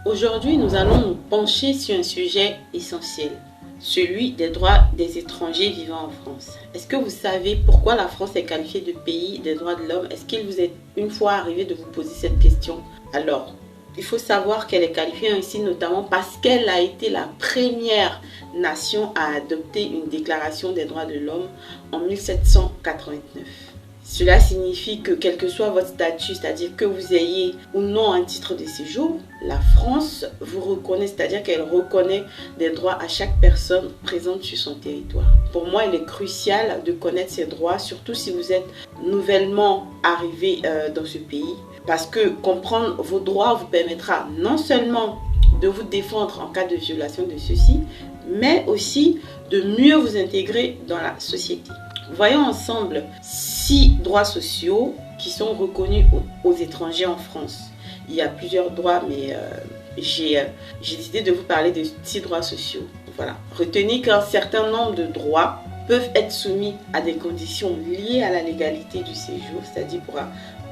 Aujourd'hui, nous allons nous pencher sur un sujet essentiel, celui des droits des étrangers vivant en France. Est-ce que vous savez pourquoi la France est qualifiée de pays des droits de l'homme? Est-ce qu'il vous est une fois arrivé de vous poser cette question? Alors, il faut savoir qu'elle est qualifiée ainsi notamment parce qu'elle a été la première nation à adopter une déclaration des droits de l'homme en 1789. Cela signifie que quel que soit votre statut, c'est-à-dire que vous ayez ou non un titre de séjour, la France vous reconnaît, c'est-à-dire qu'elle reconnaît des droits à chaque personne présente sur son territoire. Pour moi, il est crucial de connaître ces droits, surtout si vous êtes nouvellement arrivé dans ce pays, parce que comprendre vos droits vous permettra non seulement de vous défendre en cas de violation de ceux-ci, mais aussi de mieux vous intégrer dans la société. Voyons ensemble 6 droits sociaux qui sont reconnus aux étrangers en France. Il y a plusieurs droits, mais j'ai décidé de vous parler de 6 droits sociaux. Voilà. Retenez qu'un certain nombre de droits peuvent être soumis à des conditions liées à la légalité du séjour, c'est-à-dire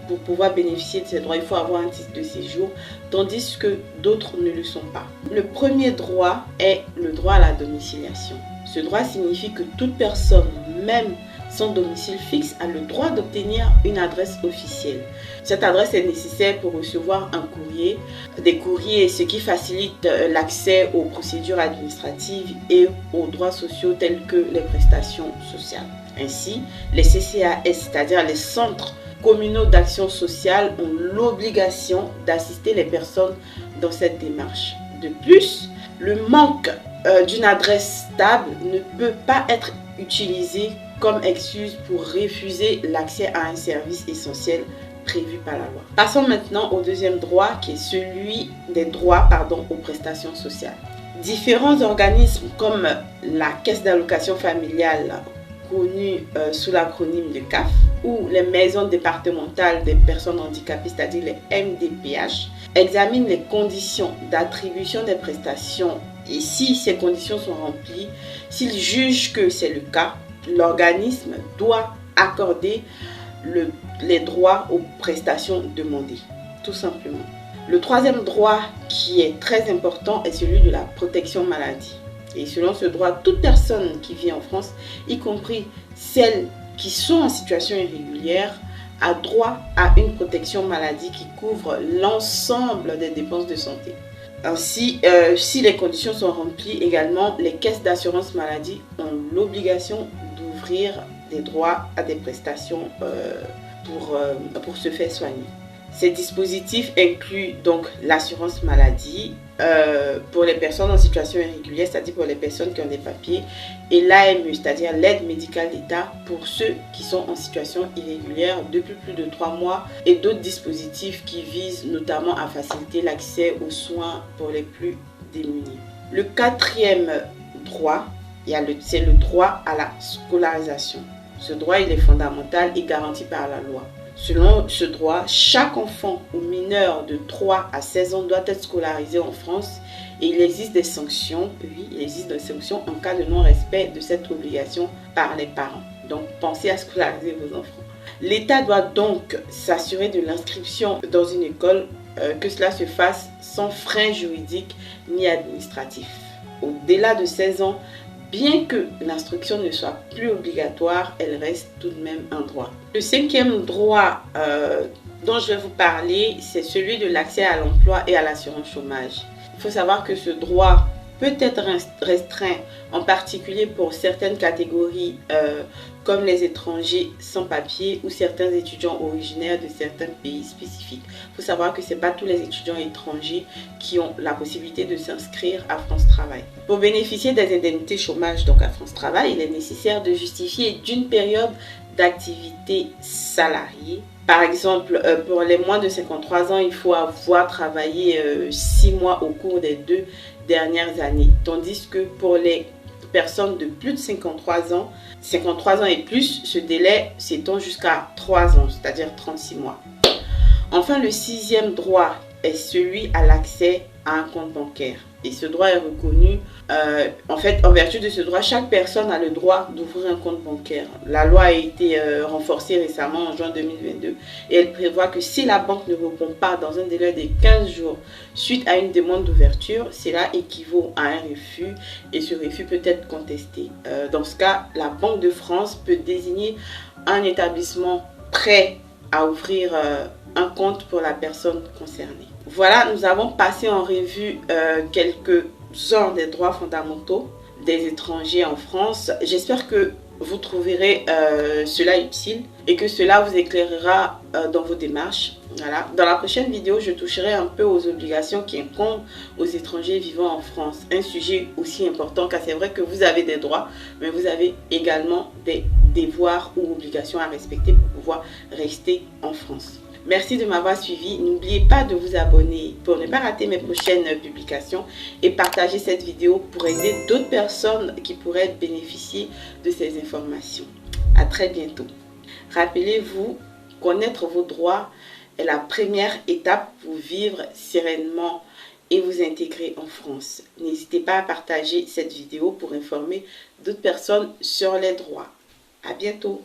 pour pouvoir bénéficier de ces droits, il faut avoir un titre de séjour, tandis que d'autres ne le sont pas. Le premier droit est le droit à la domiciliation. Ce droit signifie que toute personne, même sans domicile fixe, a le droit d'obtenir une adresse officielle. Cette adresse est nécessaire pour recevoir un courrier, des courriers, ce qui facilite l'accès aux procédures administratives et aux droits sociaux tels que les prestations sociales. Ainsi, les CCAS, c'est-à-dire les centres communaux d'action sociale, ont l'obligation d'assister les personnes dans cette démarche. De plus, le manque d'une adresse stable ne peut pas être utilisé comme excuse pour refuser l'accès à un service essentiel prévu par la loi. Passons maintenant au deuxième droit qui est celui des droits aux prestations sociales. Différents organismes comme la Caisse d'allocation familiale, connue sous l'acronyme de CAF, ou les maisons départementales des personnes handicapées, c'est-à-dire les MDPH, examinent les conditions d'attribution des prestations et si ces conditions sont remplies, s'ils jugent que c'est le cas, l'organisme doit accorder les droits aux prestations demandées, tout simplement. Le troisième droit qui est très important est celui de la protection maladie. Et selon ce droit, toute personne qui vit en France, y compris celles qui sont en situation irrégulière, a droit à une protection maladie qui couvre l'ensemble des dépenses de santé. Ainsi, si les conditions sont remplies également, les caisses d'assurance maladie ont l'obligation d'ouvrir des droits à des prestations pour se faire soigner. Ces dispositifs incluent donc l'assurance maladie pour les personnes en situation irrégulière, c'est-à-dire pour les personnes qui ont des papiers, et l'AME, c'est-à-dire l'aide médicale d'État pour ceux qui sont en situation irrégulière depuis plus de 3 mois, et d'autres dispositifs qui visent notamment à faciliter l'accès aux soins pour les plus démunis. Le quatrième droit, c'est le droit à la scolarisation. Ce droit, il est fondamental et garanti par la loi. Selon ce droit, chaque enfant ou mineur de 3 à 16 ans doit être scolarisé en France et il existe des sanctions, en cas de non-respect de cette obligation par les parents. Donc, pensez à scolariser vos enfants. L'État doit donc s'assurer de l'inscription dans une école, que cela se fasse sans frein juridique ni administratif. Au-delà de 16 ans, bien que l'instruction ne soit plus obligatoire, elle reste tout de même un droit. Le cinquième droit dont je vais vous parler, c'est celui de l'accès à l'emploi et à l'assurance chômage. Il faut savoir que ce droit peut être restreint, en particulier pour certaines catégories comme les étrangers sans papier ou certains étudiants originaires de certains pays spécifiques. Il faut savoir que ce n'est pas tous les étudiants étrangers qui ont la possibilité de s'inscrire à France Travail. Pour bénéficier des indemnités chômage donc à France Travail, il est nécessaire de justifier d'une période d'activité salariée. Par exemple, pour les moins de 53 ans, il faut avoir travaillé 6 mois au cours des 2 dernières années. Tandis que pour les personnes de plus de 53 ans et plus, ce délai s'étend jusqu'à 3 ans, c'est-à-dire 36 mois. Enfin, le 6e droit est celui à l'accès à un compte bancaire. Et ce droit est reconnu. En fait, en vertu de ce droit, chaque personne a le droit d'ouvrir un compte bancaire. La loi a été renforcée récemment en juin 2022 et elle prévoit que si la banque ne répond pas dans un délai de 15 jours suite à une demande d'ouverture, cela équivaut à un refus et ce refus peut être contesté. Dans ce cas, la Banque de France peut désigner un établissement prêt à ouvrir un compte pour la personne concernée. Voilà, nous avons passé en revue quelques-uns des droits fondamentaux des étrangers en France. J'espère que vous trouverez cela utile et que cela vous éclairera dans vos démarches. Voilà. Dans la prochaine vidéo, je toucherai un peu aux obligations qui incombent aux étrangers vivant en France. Un sujet aussi important car c'est vrai que vous avez des droits, mais vous avez également des devoirs ou obligations à respecter pour pouvoir rester en France. Merci de m'avoir suivi. N'oubliez pas de vous abonner pour ne pas rater mes prochaines publications et partager cette vidéo pour aider d'autres personnes qui pourraient bénéficier de ces informations. À très bientôt. Rappelez-vous, connaître vos droits est la première étape pour vivre sereinement et vous intégrer en France. N'hésitez pas à partager cette vidéo pour informer d'autres personnes sur les droits. À bientôt.